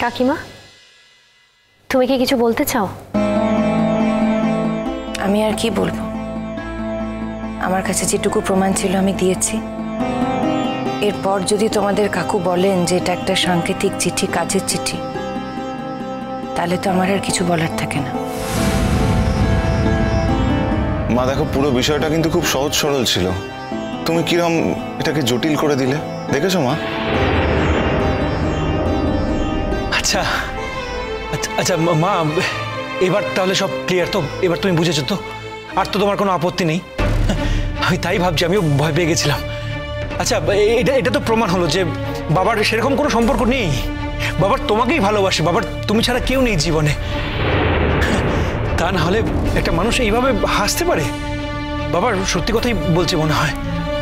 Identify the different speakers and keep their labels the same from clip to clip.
Speaker 1: কাকিমা, তুমি কি কিছু বলতে চাও?
Speaker 2: আমি আর কি বলবো, আমার কাছে যেটুকু প্রমাণ ছিল আমি দিয়েছি। এরপর যদি তোমাদের কাকু বলেন যে এটা একটা সাংকেতিক চিঠি, কাজের চিঠি, তাহলে তো আমার আর কিছু বলার থাকে না।
Speaker 3: মা দেখো, পুরো বিষয়টা কিন্তু খুব সহজ সরল ছিল, তুমি কিরকম এটাকে জটিল করে দিলে, দেখেছো মা?
Speaker 4: আচ্ছা আচ্ছা আচ্ছা মা, এবার তাহলে সব ক্লিয়ার তো? এবার তুমি বুঝেছো তো? আর তো তোমার কোনো আপত্তি নেই? আমি তাই ভাবছি, আমিও ভয় পেয়ে গেছিলাম। আচ্ছা, এটা তো প্রমাণ হলো যে বাবার সেরকম কোনো সম্পর্ক নেই। বাবার তোমাকেই ভালোবাসে, বাবার তুমি ছাড়া কেউ নেই জীবনে। তা না হলে একটা মানুষ এইভাবে হাসতে পারে? বাবার সত্যি কথাই বলছে মনে হয়।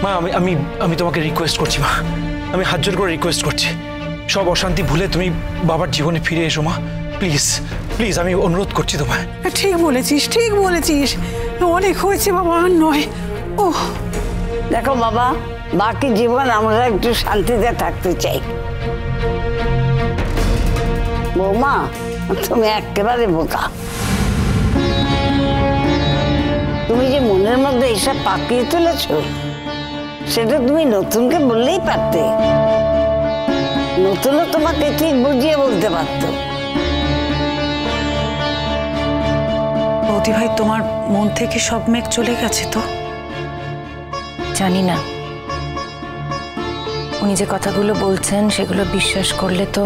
Speaker 4: মা, আমি আমি তোমাকে রিকোয়েস্ট করছি মা, আমি হাত জোর করে রিকোয়েস্ট করছি, সব অশান্তি ভুলে তুমি বাবার জীবনে ফিরে এসো মা, প্লিজ প্লিজ, আমি অনুরোধ করছি তোমায়।
Speaker 5: ঠিক বলেছিস, ঠিক বলেছিস, অনেক হয়েছে বাবা, আর নয়। ও
Speaker 6: দেখো বাবা, বাকি জীবন আমরা একটু শান্তিতে থাকতে চাই। বৌমা, তুমি একেবারে বোকা। তুমি যে মনের মধ্যে এইসব পাকিয়ে তুলেছ, সেটা তুমি নতুনকে বললেই পারতে। নতুনও তোমাকে ঠিক বুঝিয়ে বলতে পারত।
Speaker 5: বৌদি ভাই, তোমার মন থেকে সব মেঘ চলে গেছে তো?
Speaker 2: জানি না, উনি যে কথাগুলো বলছেন সেগুলো বিশ্বাস করলে তো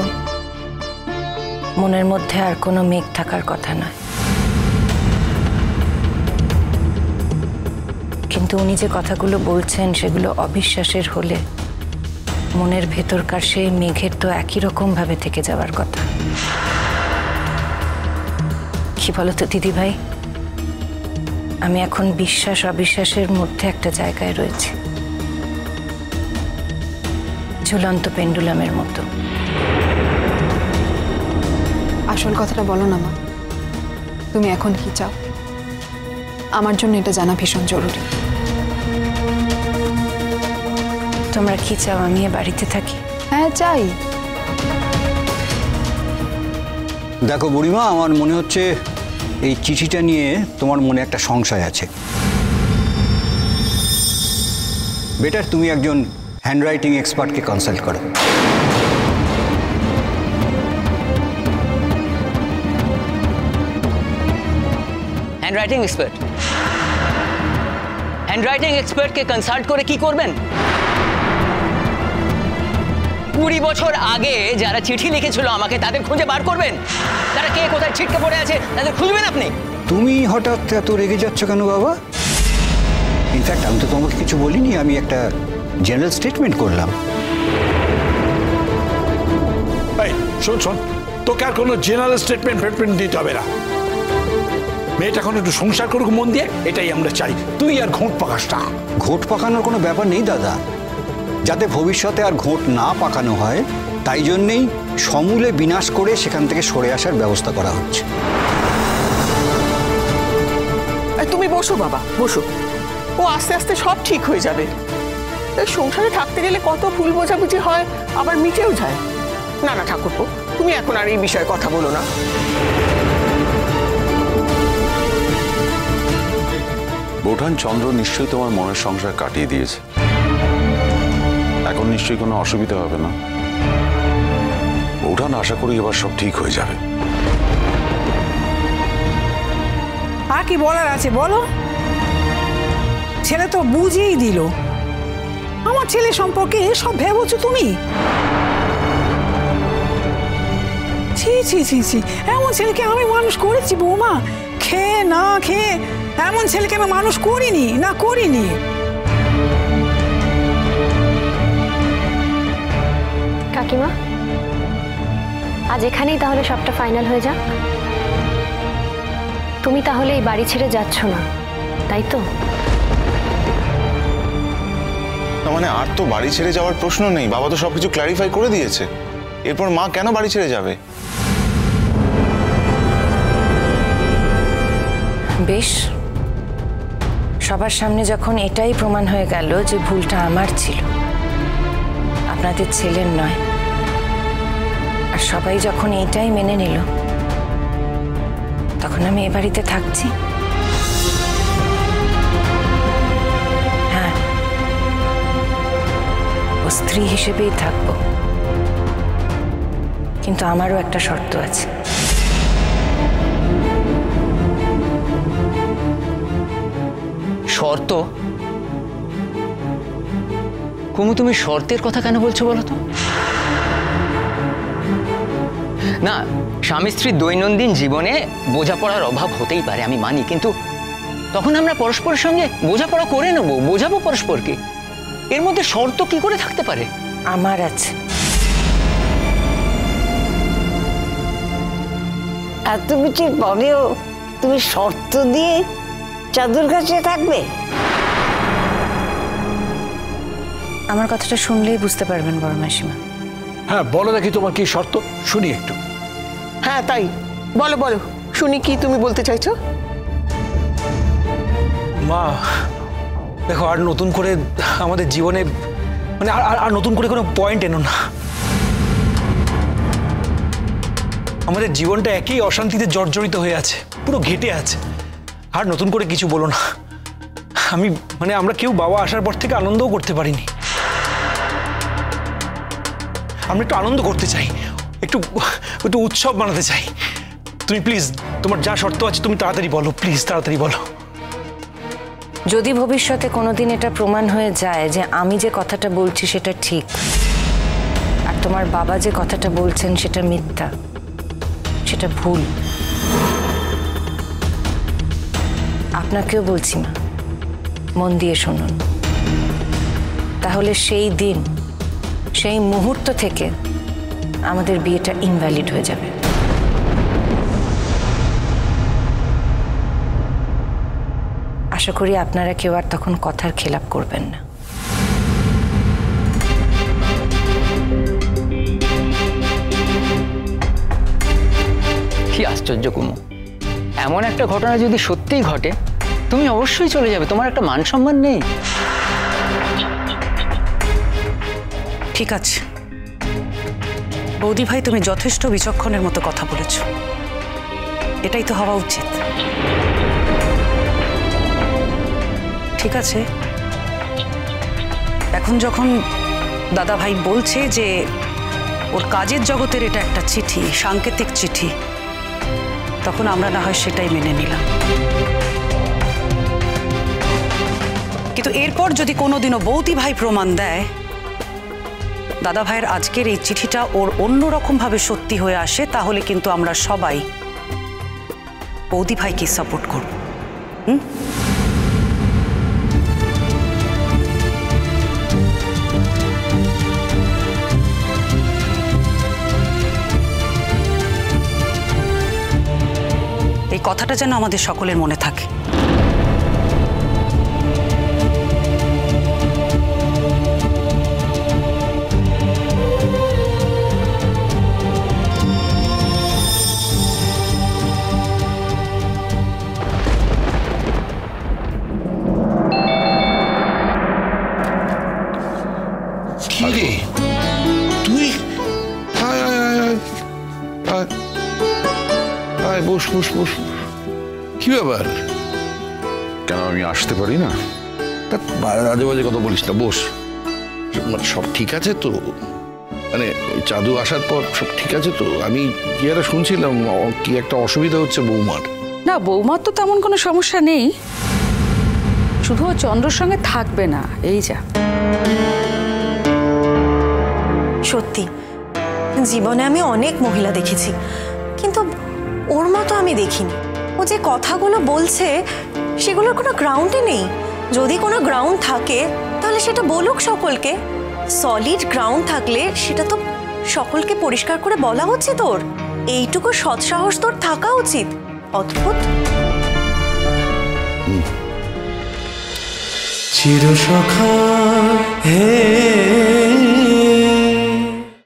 Speaker 2: মনের মধ্যে আর কোনো মেঘ থাকার কথা নয়। কিন্তু উনি যে কথাগুলো বলছেন সেগুলো অবিশ্বাসের হলে মনের ভেতরকার সেই মেঘের তো একই রকম ভাবে থেকে যাওয়ার কথা। কি বলতো দিদি ভাই, আমি এখন বিশ্বাস অবিশ্বাসের মধ্যে একটা জায়গায় রয়েছি, ঝুলন্ত পেন্ডুলামের মতো।
Speaker 7: আসল কথাটা বলো না মা, তুমি এখন কি চাও? আমার জন্য এটা জানা ভীষণ জরুরি।
Speaker 2: তোমরা কি চাও আমি এ বাড়িতে থাকি?
Speaker 7: হ্যাঁ, চাই।
Speaker 8: দেখো বুড়িমা, আমার মনে হচ্ছে এই চিঠিটা নিয়ে তোমার মনে একটা সংশয় আছে। বেটার তুমি একজন হ্যান্ডরাইটিং এক্সপার্টকে কনসাল্ট করো।
Speaker 9: Handwriting expert? হ্যান্ডরাইটিং এক্সপার্টকে কনসাল্ট করে কি করবেন? 20 বছর আগে যারা চিঠি লিখেছিল আমাকে, তাদের খুঁজে বার করবেন? তারা কে কোথায় ছিটকে পড়ে আছে তাদের খুঁজবেন আপনি?
Speaker 8: তুমি হঠাৎ এত রেগে যাচ্ছ কেন বাবা? ইনফ্যাক্ট আমি তো তোমাকে কিছু বলিনি, আমি একটা জেনারেল স্টেটমেন্ট করলাম।
Speaker 10: এই শোন শোন, তোকে আর কোনো জেনারেল স্টেটমেন্ট দিতে হবে না। মেয়েটা এখন একটু সংসার করুক মন দিয়ে, এটাই আমরা চাই। তুই আর ঘোট পাকাস না।
Speaker 8: ঘোট পাকানোর কোনো ব্যাপার নেই দাদা, যাতে ভবিষ্যতে আর ঘোট না পাকানো হয় তাই জন্যেই সমূলে বিনাশ করে সেখান থেকে সরে আসার ব্যবস্থা করা হচ্ছে।
Speaker 5: তুমি বসো বাবা, বসো। ও আস্তে আস্তে সব ঠিক হয়ে যাবে। সংসারে থাকতে গেলে কত ভুল বোঝাবুঝি হয়, আবার মিটেও যায়। না না ঠাকুরপো, তুমি এখন আর এই বিষয়ে কথা বলো না।
Speaker 11: বৌঠান, চন্দ্র নিশ্চয়ই তোমার মনের সংসার কাটিয়ে দিয়েছে, এখন নিশ্চয়ই কোনো অসুবিধা হবে না। বৌঠান, আশা করি এবার সব ঠিক হয়ে যাবে।
Speaker 5: আর কি বলার আছে বলো? ছেলে তো বুঝিয়েই দিল। আমার ছেলে সম্পর্কে সব ভেবেছো তুমি? ছি ছি ছি ছি, এমন ছেলেকে আমি মানুষ করেছি বৌমা? খেয়ে না খেয়ে এমন ছেলেকে আমি মানুষ করিনি, না করিনি।
Speaker 1: কাকিমা, আজ এখানেই তাহলে সবটা ফাইনাল হয়ে যাক। তুমি তাহলে এই বাড়ি ছেড়ে যাচ্ছ না, তাই তো?
Speaker 3: মানে আর তো বাড়ি ছেড়ে যাওয়ার প্রশ্ন নেই, বাবা তো সবকিছু ক্ল্যারিফাই করে দিয়েছে। এরপর মা কেন বাড়ি ছেড়ে যাবে?
Speaker 2: বেশ, সবার সামনে যখন এটাই প্রমাণ হয়ে গেল যে ভুলটা আমার ছিল, আপনাদের ছেলের নয়, আর আর সবাই যখন এইটাই মেনে নিল, তখন আমি এ বাড়িতে থাকছি। হ্যাঁ, ও স্ত্রী হিসেবেই থাকবো, কিন্তু আমারও একটা শর্ত আছে।
Speaker 9: শর্ত? কুমু, তুমি শর্তের কথা কেন বলছো বলো তো? না, স্বামী স্ত্রীর দৈনন্দিন জীবনে বোঝাপড়ার অভাব হতেই পারে, আমি মানি, কিন্তু তখন আমরা পরস্পরের সঙ্গে বোঝাপড়া করে নেবো, বোঝাবো পরস্পরকে। এর মধ্যে শর্ত কি করে থাকতে পারে?
Speaker 2: আমার আছে।
Speaker 6: এত কিছুর পরেও তুমি শর্ত দিয়ে চাদর কাছে থাকবে?
Speaker 2: আমার কথাটা শুনলেই বুঝতে পারবেন বড় মাসিমা।
Speaker 10: হ্যাঁ, বলো দেখি তোমার কি শর্ত, শুনি একটু।
Speaker 5: হ্যাঁ তাই, বলো বলো, শুনি কি তুমি বলতে চাইছো।
Speaker 4: মা দেখো, আর নতুন করে আমাদের জীবনে মানে আর নতুন করে কোনো পয়েন্ট এনো না। আমাদের জীবনটা একই অশান্তিতে জর্জরিত হয়ে আছে, পুরো ঘেটে আছে। আর নতুন করে কিছু বলো না। আমরা কেউ বাবা আসার পর থেকে আনন্দও করতে পারিনি। আমরা একটু আনন্দ করতে চাই, একটু উৎসব বানাতে চাই। তুমি প্লিজ তোমার যা শর্ত আছে তুমি তাড়াতাড়ি বলো, প্লিজ তাড়াতাড়ি বলো।
Speaker 2: যদি ভবিষ্যতে কোনোদিন এটা প্রমাণ হয়ে যায় যে আমি যে কথাটা বলছি সেটা ঠিক, আর তোমার বাবা যে কথাটা বলছেন সেটা মিথ্যা, সেটা ভুল, আপনাকেও বলছি মা, মন দিয়ে শুনুন। তাহলে সেই দিন, সেই মুহূর্ত থেকে আমাদের বিয়েটা ইনভ্যালিড হয়ে যাবে। আশা করি আপনারা কেউ আর তখন কথার খেলাপ করবেন না।
Speaker 9: কি আশ্চর্য কুমু, এমন একটা ঘটনা যদি সত্যিই ঘটে তুমি অবশ্যই চলে যাবে, তোমার একটা মান সম্মান নেই।
Speaker 12: ঠিক আছে বৌদি ভাই, তুমি যথেষ্ট বিচক্ষণের মতো কথা বলেছ, এটাই তো হওয়া উচিত। ঠিক আছে, এখন যখন দাদা ভাই বলছে যে ওর কাজের জগতের এটা একটা চিঠি, সাংকেতিক চিঠি, তখন আমরা না হয় সেটাই মেনে নিলাম। কিন্তু এরপর যদি কোনোদিনও বৌদি ভাই প্রমাণ দেয় দাদা ভাইয়ের আজকের এই চিঠিটা ওর অন্যরকম ভাবে সত্যি হয়ে আসে, তাহলে কিন্তু আমরা সবাই বৌদি ভাইকে সাপোর্ট করব। এই কথাটা যেন আমাদের সকলের মনে থাকে।
Speaker 10: তুই বস বস বস, কি ব্যাপার?
Speaker 11: কেন আমি আসতে পারি না?
Speaker 10: আজে বাজে কথা বলিস না, বস। সব ঠিক আছে তো? মানে চাঁদু আসার পর সব ঠিক আছে তো? আমি কি একটা শুনছিলাম কি একটা অসুবিধা হচ্ছে বৌমার।
Speaker 13: না, বৌমার তো তেমন কোনো সমস্যা নেই, শুধু চন্দ্রর সঙ্গে থাকবে না, এই যা।
Speaker 14: সত্যি জীবনে আমি অনেক মহিলা দেখেছি, কিন্তু ওর মতো আমি দেখিনি। ও যে কথাগুলো বলছে সেগুলোর কোনো গ্রাউন্ডই নেই। যদি কোনো গ্রাউন্ড থাকে তাহলে সেটা বলুক সকলকে। সলিড গ্রাউন্ড থাকলে সেটা তো সকলকে পরিষ্কার করে বলা উচিত। ওর এইটুকু সৎসাহস তোর থাকা উচিত। অদ্ভুত।
Speaker 15: চিরসখা হে